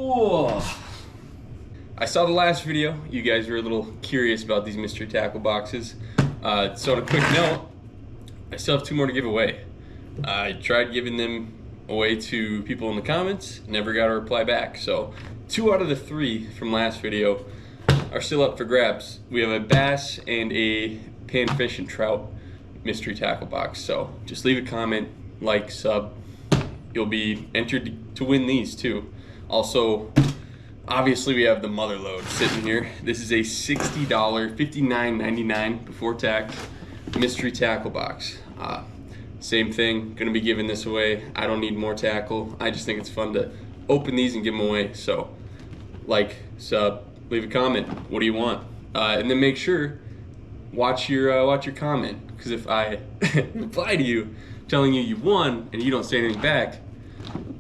Whoa. I saw the last video. You guys were a little curious about these mystery tackle boxes. So on a quick note, I still have 2 more to give away. I tried giving them away to people in the comments, never got a reply back. So 2 out of the 3 from last video are still up for grabs. We have a bass and a panfish and trout mystery tackle box. So just leave a comment, like, sub. You'll be entered to win these too. Also, obviously we have the MOTHERLODE sitting here. This is a $60, $59.99 before tax mystery tackle box. Same thing, gonna be giving this away. I don't need more tackle. I just think it's fun to open these and give them away. So like, sub, leave a comment. What do you want? And then make sure, watch your comment. Because if I reply to you telling you won and you don't say anything back,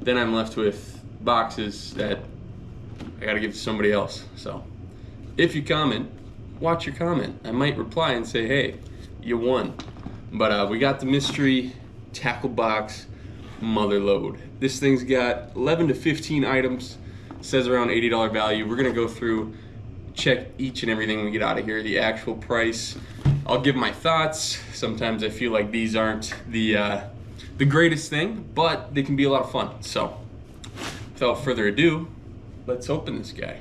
then I'm left with boxes that I gotta give to somebody else. So if you comment, watch your comment. I might reply and say, hey, you won. But we got the mystery tackle box MOTHERLODE. This thing's got 11 to 15 items, says around $80 value. We're gonna go through, check each and everything we get out of here, the actual price. I'll give my thoughts. Sometimes I feel like these aren't the greatest thing, but they can be a lot of fun. So without further ado, let's open this guy.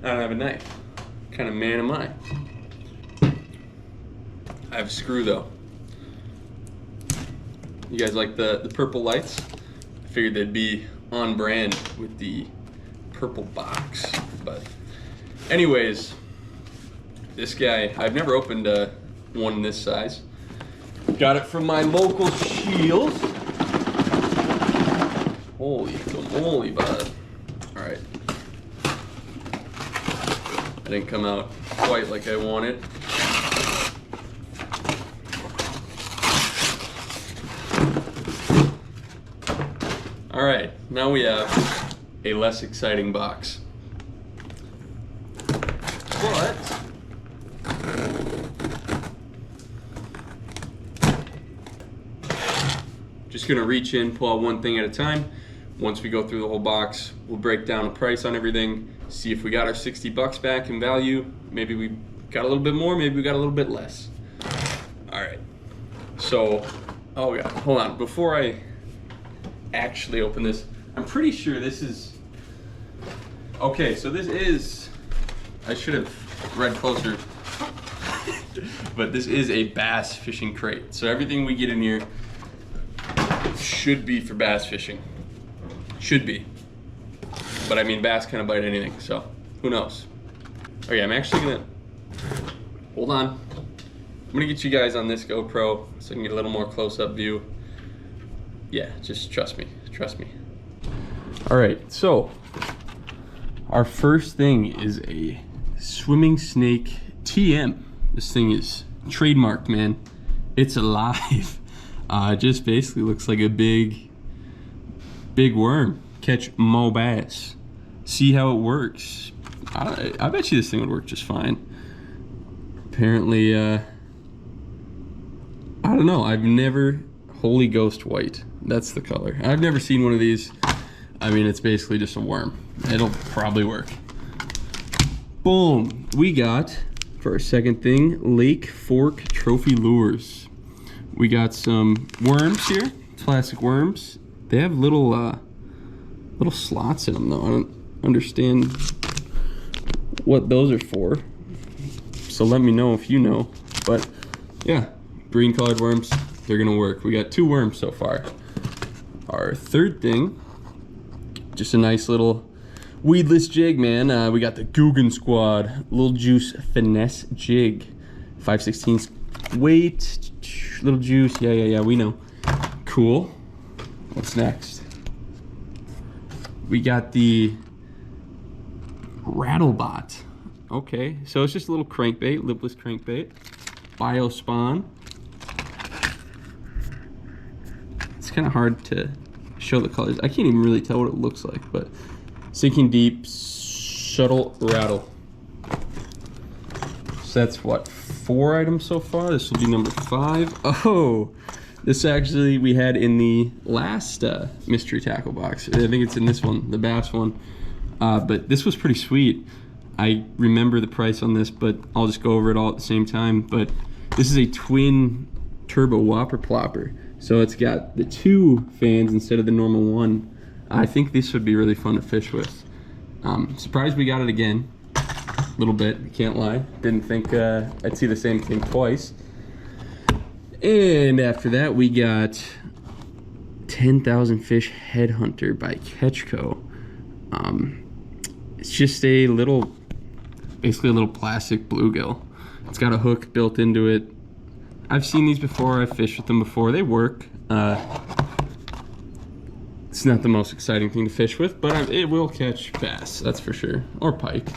I don't have a knife. What kind of man am I? I have a screw though. You guys like the purple lights? I figured they'd be on brand with the purple box. But anyways, this guy, I've never opened one this size. Got it from my local Shield. Holy moly, bud. Alright. That didn't come out quite like I wanted. Alright, now we have a less exciting box. But just gonna reach in, pull out one thing at a time. Once we go through the whole box, we'll break down a price on everything, see if we got our 60 bucks back in value. Maybe we got a little bit more, maybe we got a little bit less. All right, so, oh yeah, hold on. Before I actually open this, I'm pretty sure this is, okay, so this is, I should have read closer, but this is a bass fishing crate. So everything we get in here should be for bass fishing. Should be. But I mean, bass kind of bite anything, so who knows? Okay, I'm actually gonna, hold on. I'm gonna get you guys on this GoPro so I can get a little more close-up view. Yeah, just trust me, trust me. All right, so our first thing is a swimming snake TM. This thing is trademarked, man. It's alive. It just basically looks like a big worm. Catch mo bass. See how it works. I bet you this thing would work just fine. Apparently, I don't know. I've never, Holy Ghost white. That's the color. I've never seen one of these. I mean, it's basically just a worm. It'll probably work. Boom. We got, for our second thing, Lake Fork Trophy Lures. We got some worms here, plastic worms. They have little slots in them though. I don't understand what those are for. So let me know if you know. But yeah, green colored worms, they're gonna work. We got 2 worms so far. Our third thing, just a nice little weedless jig, man. We got the Guggen Squad Little Juice Finesse Jig. 5/16 weight. Little juice, yeah, we know. Cool. What's next? We got the Rattlebot. Okay, so it's just a little crankbait, lipless crankbait. Biospawn. It's kind of hard to show the colors. I can't even really tell what it looks like, but sinking deep, shuttle rattle. So that's what, 4 items so far? This will be number 5. Oh, This actually we had in the last mystery tackle box. I think it's in this one, the bass one. But this was pretty sweet. I remember the price on this, but I'll just go over it all at the same time. But this is a twin turbo whopper plopper. So it's got the 2 fans instead of the normal 1. I think this would be really fun to fish with. Surprised we got it again. A little bit, can't lie. Didn't think I'd see the same thing twice. And after that, we got 10,000 Fish Headhunter by Ketchco. It's just a little, basically a little plastic bluegill. It's got a hook built into it. I've seen these before, I've fished with them before. They work. It's not the most exciting thing to fish with, but it will catch bass, that's for sure. Or pike.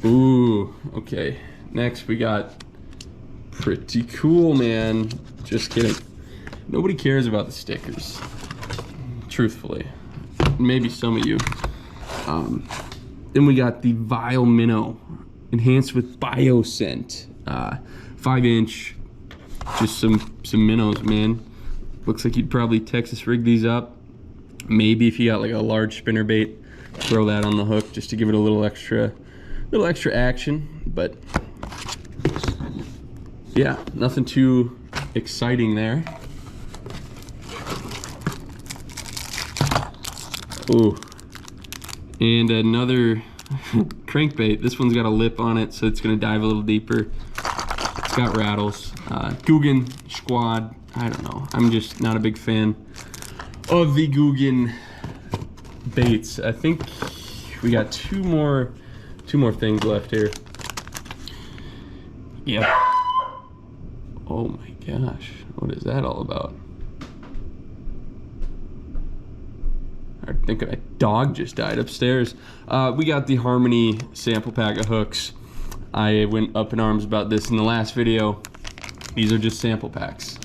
Ooh, okay. Next we got pretty cool, man. Just kidding. Nobody cares about the stickers, truthfully. Maybe some of you. Then we got the Vile Minnow, enhanced with Bioscent. 5-inch, just some minnows, man. Looks like you'd probably Texas rig these up. Maybe if you got like a large spinner bait, throw that on the hook just to give it a little extra action. But yeah, nothing too exciting there. Ooh, and another crankbait. This one's got a lip on it, so it's gonna dive a little deeper. It's got rattles. Guggen Squad. I don't know. I'm just not a big fan of the Guggen baits. I think we got two more things left here. Yeah. Oh my gosh, what is that all about? I think a dog just died upstairs. We got the Harmony sample pack of hooks. I went up in arms about this in the last video. These are just sample packs.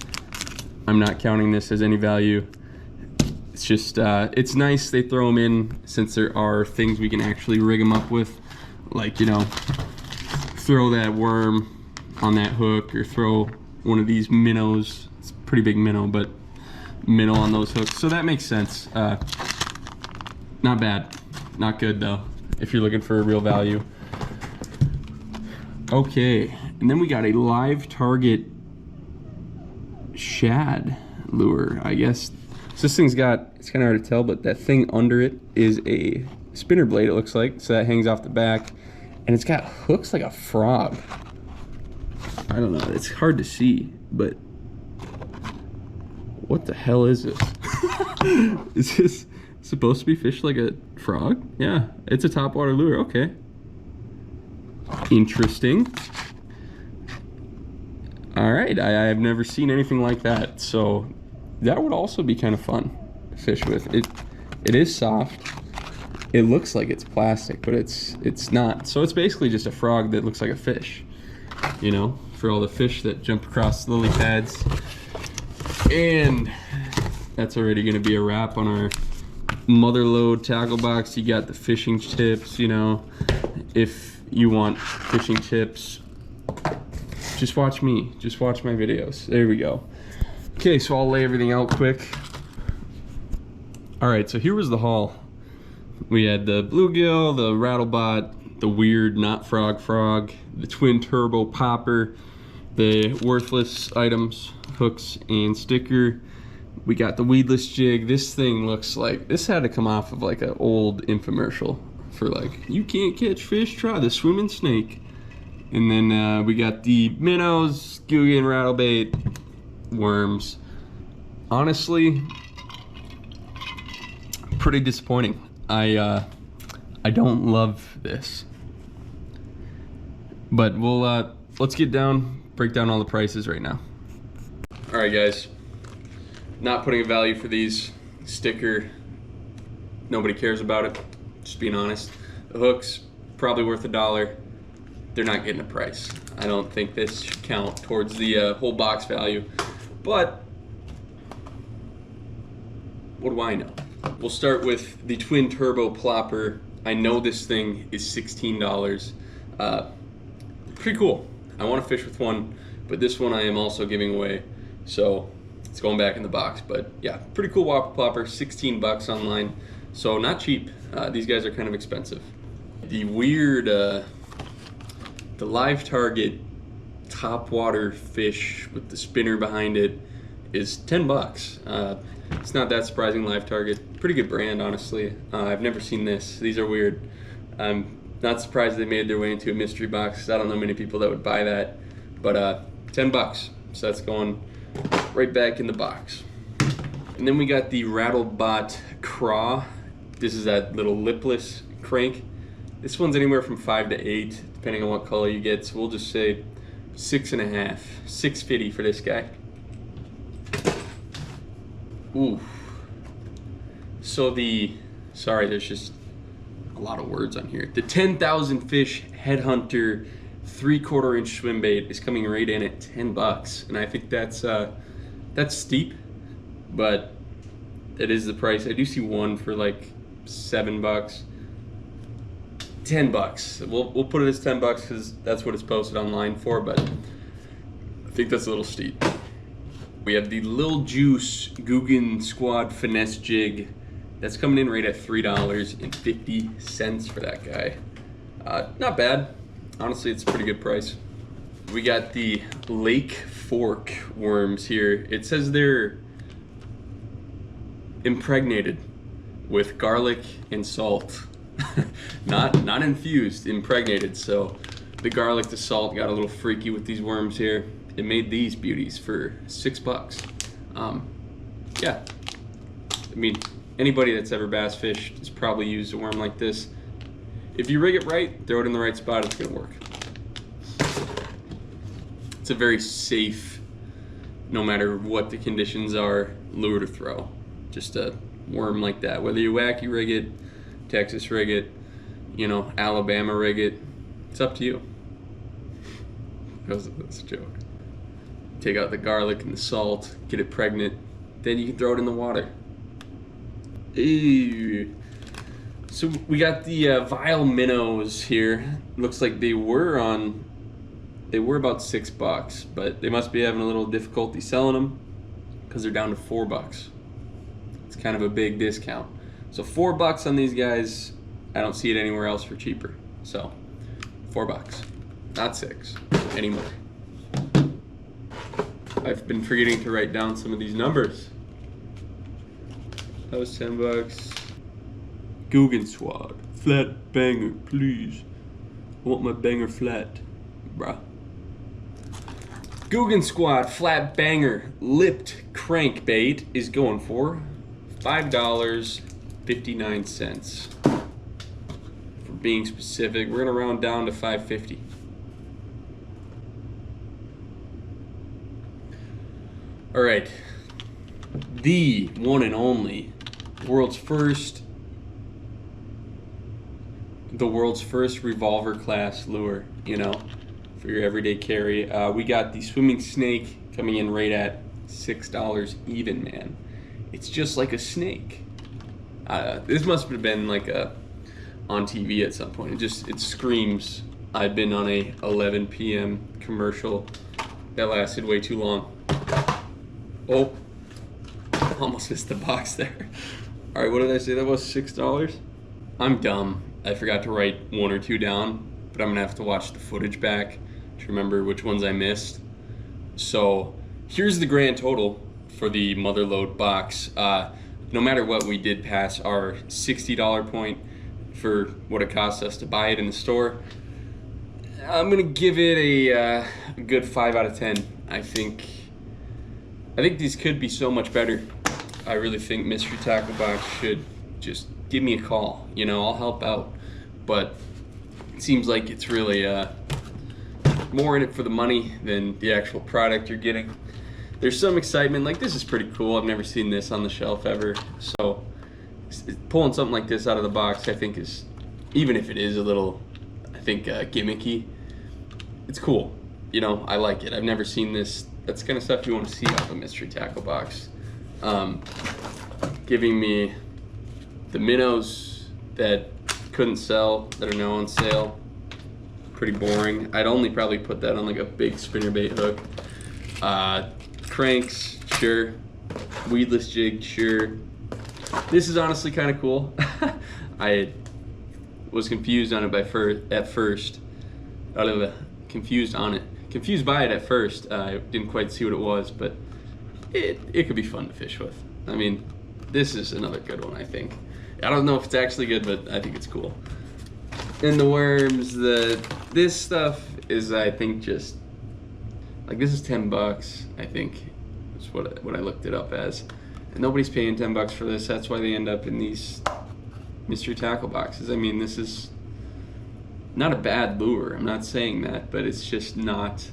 I'm not counting this as any value. It's just, it's nice they throw them in since there are things we can actually rig them up with. Like, you know, throw that worm on that hook or throw one of these minnows. It's a pretty big minnow, but minnow on those hooks. So that makes sense. Not bad. Not good though, if you're looking for a real value. Okay, and then we got a live target shad lure, I guess. So this thing's got, it's kind of hard to tell, but that thing under it is a spinner blade, it looks like. So that hangs off the back, and it's got hooks like a frog. I don't know, it's hard to see, but what the hell is this? Is this supposed to be fished like a frog? Yeah, it's a topwater lure, okay. Interesting. All right, I have never seen anything like that, so that would also be kind of fun to fish with. It is soft. It looks like it's plastic, but it's not. So it's basically just a frog that looks like a fish, you know, for all the fish that jump across lily pads. And that's already gonna be a wrap on our MOTHERLODE tackle box. You got the fishing tips, you know. If you want fishing tips, just watch me. Just watch my videos. There we go. Okay, so I'll lay everything out quick. All right, so here was the haul. We had the bluegill, the rattlebot, the weird not frog, the twin turbo popper, the worthless items, hooks and sticker. We got the weedless jig. This thing looks like, this had to come off of like an old infomercial for like, you can't catch fish, try the swimming snake. And then we got the minnows, Guggen rattlebait, worms. Honestly, pretty disappointing. I don't love this. But we'll let's break down all the prices right now. All right, guys. Not putting a value for these. Sticker, nobody cares about it. Just being honest. The hooks, probably worth $1. They're not getting a price. I don't think this should count towards the whole box value. But what do I know? We'll start with the twin turbo plopper. I know this thing is $16. Pretty cool. I want to fish with one, but this one I am also giving away. So it's going back in the box. But yeah, pretty cool whopper plopper, 16 bucks online, so not cheap. These guys are kind of expensive. The weird, the Live Target top water fish with the spinner behind it is 10 bucks. It's not that surprising. Live Target, pretty good brand, honestly. I've never seen this. These are weird. I'm not surprised they made their way into a mystery box. I don't know many people that would buy that, but 10 bucks. So that's going right back in the box. And then we got the Rattlebot Craw. This is that little lipless crank. This one's anywhere from 5 to 8, depending on what color you get. So we'll just say 6.5, $6.50 for this guy. Ooh. So there's just a lot of words on here. The 10,000 fish headhunter 3/4 inch swim bait is coming right in at 10 bucks, and I think that's steep, but it is the price. I do see one for like 7 bucks. 10 bucks. We'll put it as 10 bucks because that's what it's posted online for, but I think that's a little steep. We have the Lil Juice Guggen Squad Finesse Jig. That's coming in right at $3.50 for that guy. Not bad. Honestly, it's a pretty good price. We got the Lake Fork worms here. It says they're impregnated with garlic and salt. not infused, impregnated. So the garlic, the salt got a little freaky with these worms here. It made these beauties for 6 bucks. Yeah, I mean, anybody that's ever bass fished has probably used a worm like this. If you rig it right, throw it in the right spot, it's gonna work. It's a very safe, no matter what the conditions are, lure to throw. Just a worm like that. Whether you wacky rig it, Texas rig it, you know, Alabama rig it, it's up to you. That's a joke. Take out the garlic and the salt, get it pregnant, then you can throw it in the water. Ew. So we got the Vile Minnows here. Looks like they were about 6 bucks, but they must be having a little difficulty selling them because they're down to 4 bucks. It's kind of a big discount. So 4 bucks on these guys. I don't see it anywhere else for cheaper. So 4 bucks, not 6 anymore. I've been forgetting to write down some of these numbers. That was 10 bucks. Guggen Squad, flat banger, please. I want my banger flat, bruh. Guggen Squad flat banger lipped crankbait is going for $5.59. For being specific, we're gonna round down to $5.50. All right, the one and only the world's first revolver class lure, you know, for your everyday carry. We got the swimming snake coming in right at $6 even, man. It's just like a snake. This must have been like on TV at some point. It screams I've been on a 11 p.m. commercial that lasted way too long. Oh, almost missed the box there. All right, what did I say that was, $6? I'm dumb. I forgot to write 1 or 2 down, but I'm gonna have to watch the footage back to remember which ones I missed. So here's the grand total for the Motherlode box. No matter what, we did pass our $60 point for what it cost us to buy it in the store. I'm gonna give it a good 5 out of 10. I think these could be so much better. I really think Mystery Tackle Box should just give me a call. You know, I'll help out. But it seems like it's really more in it for the money than the actual product you're getting. There's some excitement, like this is pretty cool. I've never seen this on the shelf ever. So pulling something like this out of the box, I think is, even if it is a little, I think gimmicky, it's cool. You know, I like it. I've never seen this. That's the kind of stuff you want to see out of a Mystery Tackle Box. Giving me the minnows that couldn't sell, that are now on sale. Pretty boring. I'd only probably put that on like a big spinnerbait hook. Cranks, sure. Weedless jig, sure. This is honestly kind of cool. I was confused on it at first. Confused by it at first. I didn't quite see what it was, but it could be fun to fish with. I mean, this is another good one, I think. I don't know if it's actually good, but I think it's cool. And the worms, this stuff is, I think, just like, this is $10, I think. That's what I looked it up as. And nobody's paying $10 for this. That's why they end up in these mystery tackle boxes. I mean, this is not a bad lure. I'm not saying that, but it's just not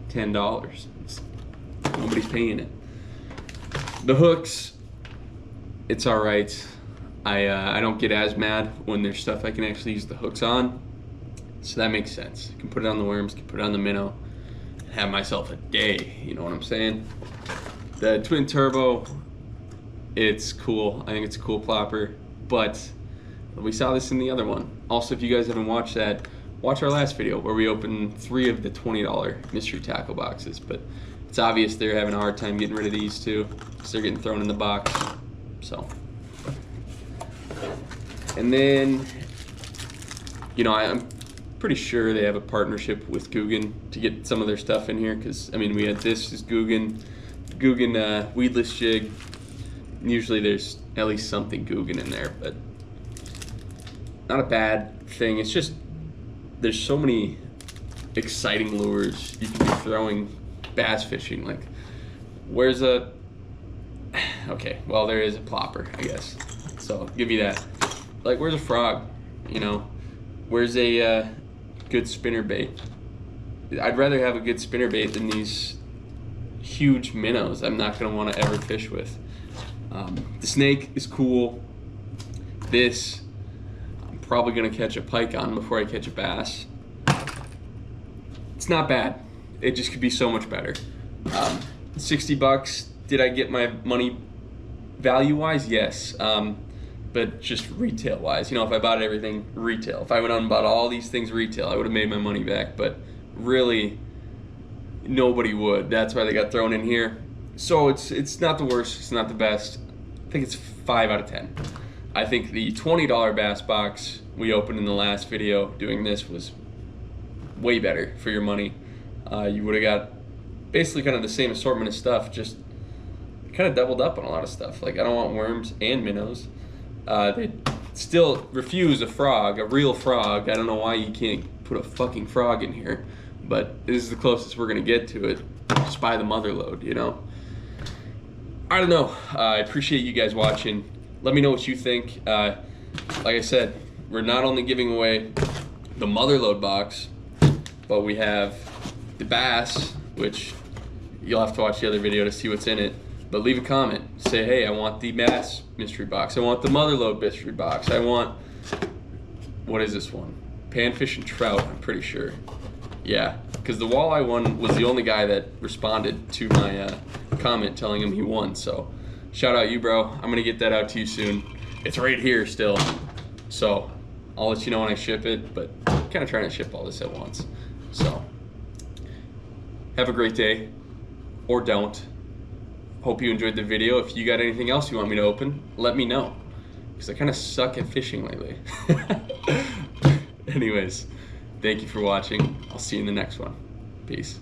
$10. Nobody's paying it. The hooks, it's all right. I don't get as mad when there's stuff I can actually use the hooks on, so that makes sense. I can put it on the worms, can put it on the minnow, and have myself a day. You know what I'm saying? The twin turbo, it's cool. I think it's a cool plopper, but we saw this in the other one. Also, if you guys haven't watched that, watch our last video where we opened 3 of the $20 mystery tackle boxes. But it's obvious they're having a hard time getting rid of these too, because they're getting thrown in the box. So, and then, you know, I'm pretty sure they have a partnership with Guggen to get some of their stuff in here, because I mean, we had this is Guggen weedless jig. Usually there's at least something Guggen in there, but not a bad thing. It's just there's so many exciting lures you can be throwing bass fishing. Like, where's a okay, well, there is a plopper, I guess, so I'll give you that. Like, where's a frog? You know, where's a good spinner bait? I'd rather have a good spinner bait than these huge minnows I'm not gonna want to ever fish with. The snake is cool. This I'm probably gonna catch a pike on before I catch a bass. It's not bad. It just could be so much better. $60. Did I get my money value-wise? Yes. But just retail-wise, you know, if I bought everything retail, if I went out and bought all these things retail, I would have made my money back. But really, nobody would. That's why they got thrown in here. So it's not the worst. It's not the best. I think it's 5 out of 10. I think the $20 bass box we opened in the last video doing this was way better for your money. You would have got basically kind of the same assortment of stuff, just kind of doubled up on a lot of stuff. Like, I don't want worms and minnows. They still refuse a frog, a real frog. I don't know why you can't put a fucking frog in here, but this is the closest we're gonna get to it. Just buy the MOTHERLODE, you know? I don't know. I appreciate you guys watching. Let me know what you think. Like I said, we're not only giving away the MOTHERLODE box, but we have the bass, which you'll have to watch the other video to see what's in it. But leave a comment. Say, hey, I want the bass mystery box. I want the MOTHERLODE mystery box. I want, what is this one? Panfish and trout, I'm pretty sure. Yeah, because the walleye one was the only guy that responded to my comment telling him he won. So shout out you, bro. I'm gonna get that out to you soon. It's right here still. So I'll let you know when I ship it, but I'm kind of trying to ship all this at once. So have a great day, or don't. Hope you enjoyed the video. If you got anything else you want me to open, let me know, because I kind of suck at fishing lately. Anyways, thank you for watching. I'll see you in the next one. Peace.